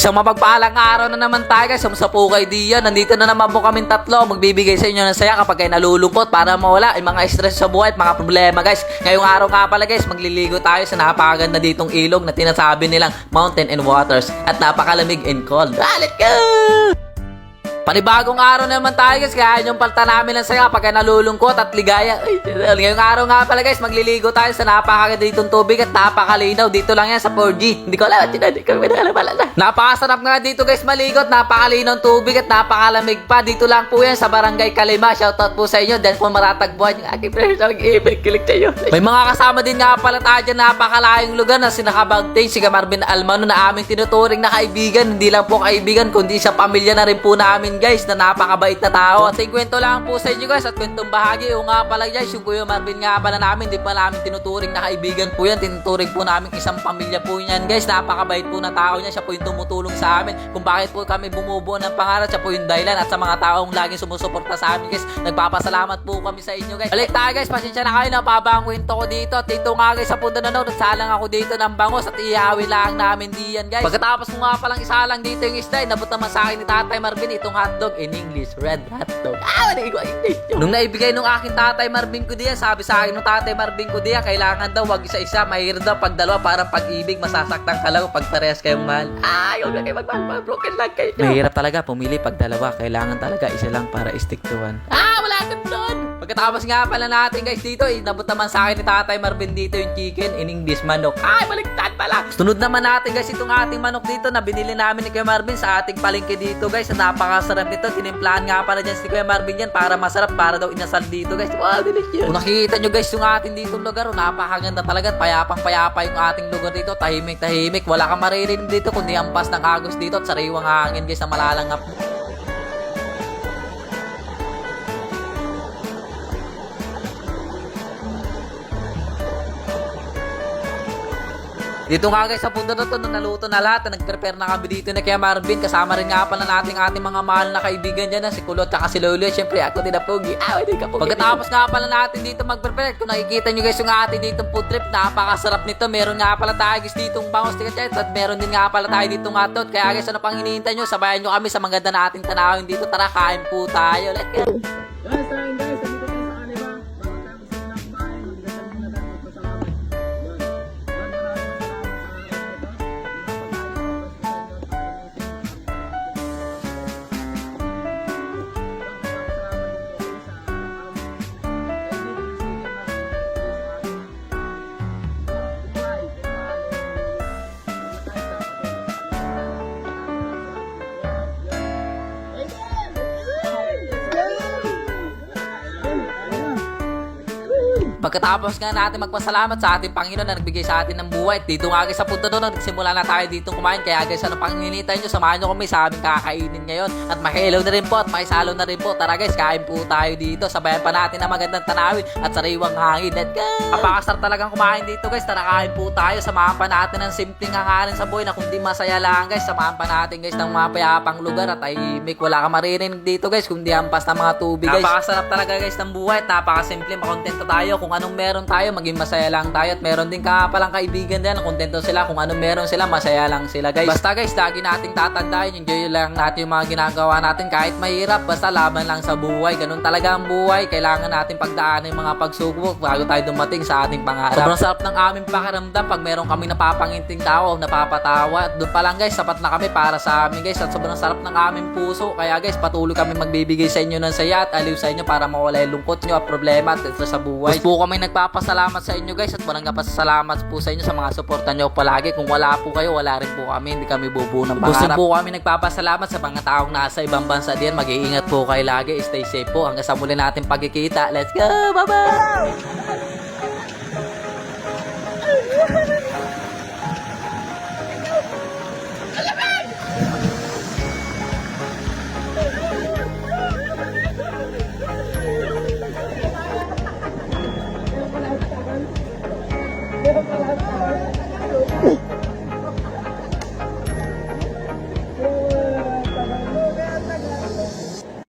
Isang mapagpalang araw na naman tayo guys, sa Pukay Diyan. Nandito na naman po kaming tatlo, magbibigay sa inyo ng saya kapag kayo nalulungkot para mawala yung mga stress sa buhay at mga problema guys. Ngayong araw nga pala guys, magliligo tayo sa napakaganda ditong ilog na tinasabi nilang Mountain and Waters at napakalamig and cold. Let's go! Panibagong araw na naman tayo guys, kaya yung palta namin ng saya pagka nalulungkot at ligaya. Ngayong araw nga pala guys, magliligo tayo sa napakaganda ditong tubig at napakalinaw. Dito lang yan sa 4G. Hindi ko alam, hindi ko alam. Napakasarap nga dito guys maligo at napakalinaw ng tubig at napakalamig pa. Dito lang po yan sa Barangay Kalima. Shoutout po sa inyo, dyan po matatagpuan yung aking friends. Kilig tayo. May mga kasama din nga pala tayo dyan, napakalayong lugar na sinakabagtay si Marvin Almano na aming tinuturing na kaibigan. Hindi lang po kaibigan, kundi sa pamilya na rin po namin guys, na napakabait na tao. At kwento lang po sa inyo guys at kwentong bahagi. O nga pala guys, yung Kuya Marvin nga pala namin, di pa namin tinuturing na kaibigan po yan. Tinuturing po namin isang pamilya po yan guys. Napakabait po na tao niya. Siya po yung tumutulong sa amin kung bakit po kami bumubuo ng pangarap. Siya po yung dahilan. At sa mga taong laging sumusuporta sa amin guys, nagpapasalamat po kami sa inyo guys. Balik tayo guys, pasensya na kayo, napabang kwento ko dito. At dito nga guys, sa punta na nagsalang ako dito ng bangos at ihawi lang namin diyan guys. Pagkatapos ko nga palang isa lang dito yung isda, nabot naman sa akin ni Tatay Marvin itong hotdog in English, red hotdog. Wala ko English. Nung naibigay nung aking Tatay Marvin ko diyan, sabi sa akin nung Tatay Marvin ko diyan, kailangan daw wag isa-isa, mahirap daw pag dalawa, parang pag-ibig, masasaktan ka lang pag parehas kayong mahal. Huwag na kayo magmahal, broken lang kayo. Mahirap talaga pumili pag dalawa, kailangan talaga isa lang para stick to one. Wala ka doon. Pagkatapos nga pala natin guys dito, nabot naman sa akin ni Tatay Marvin dito yung chicken in English, manok. Baligtad pala. Sunod naman natin guys itong ating manok dito na binili namin ni Kuya Marvin sa ating palengke dito guys. Napakasarap nito. Tinimplahan nga pala dyan si Kuya Marvin yan para masarap, para daw inasal dito guys. Wow, delicious. Kung nakikita nyo guys yung ating ditong lugar, napakaganda talaga. Payapang payapa yung ating lugar dito. Tahimik. Wala kang maririnig dito kundi ampas ng agos dito at sariwang hangin guys na malalangap. Dito nga guys sa punto na to, naluto na lahat, nag-prepare na kami dito na Kuya Marvin. Kasama rin nga pala natin ating mga mahal na kaibigan dyan na si Kulot at si Lolo. Siyempre ako din na pogi. Hindi ka pogi. Pagkatapos nga pala natin dito mag-prepare, kung nakikita nyo guys yung ating ditong food trip, napakasarap nito. Meron nga pala tayo guys ditong bangos tikat at meron din nga pala tayo ditong hotdog. Kaya guys, ano pang hinihintay nyo? Sabayan nyo kami sa maganda nating tanawin dito. Tara, kain po tayo. Let's go! Pagkatapos nga natin magpasalamat sa ating Panginoon na nagbigay sa atin ng buhay. Dito nga guys sa punto doon, nagsimula na tayo dito kumain. Kaya guys, ano pang hinihintay nyo? Samahan nyo kami sa aming kakainin ngayon. At makilaw na rin po at makisalo na rin po. Tara guys, kain po tayo dito. Sabayan pa natin ang magandang tanawin at sariwang hangin. Let's go! Napakasarap talagang kumain dito guys. Tara, kain po tayo. Samahan pa natin ang simpleng hangarin sa buhay na kundi masaya lang guys. Samahan pa natin guys ng mga payapang lugar at tahimik. Wala ka maririnig dito guys kundi ampas ng mga tubig guys. Napakasarap talaga guys ng buhay at napakasimple. Makontento tayo kung anong meron tayo, maging masaya lang tayo. At meron din ka palang kaibigan dyan, kontento sila kung anong meron sila, masaya lang sila guys. Basta guys, lagi nating tatandaan, enjoy lang natin yung mga ginagawa natin kahit mahirap, basta laban lang sa buhay. Ganun talaga ang buhay, kailangan natin pagdaanan yung mga pagsubok bago tayo dumating sa ating pangarap. Sobrang sarap ng aming pakiramdam pag meron kami napapanginting tao o napapatawa. At doon pa lang guys, sapat na kami para sa amin guys. At sobrang sarap ng aming puso. Kaya guys, patuloy kami magbibigay sa inyo ng saya at aliw sa inyo para mawala yung lungkot nyo at problema at sa buhay. Po kami nagpapasalamat sa inyo guys at walang kapasalamat po sa inyo sa mga suporta nyo palagi. Kung wala po kayo, wala rin po kami, hindi kami bubuo ng pangarap. Gusto po kami nagpapasalamat sa mga taong nasa ibang bansa din. Mag-iingat po kayo lagi, stay safe po hanggang sa muli natin pagkikita. Let's go, bye bye.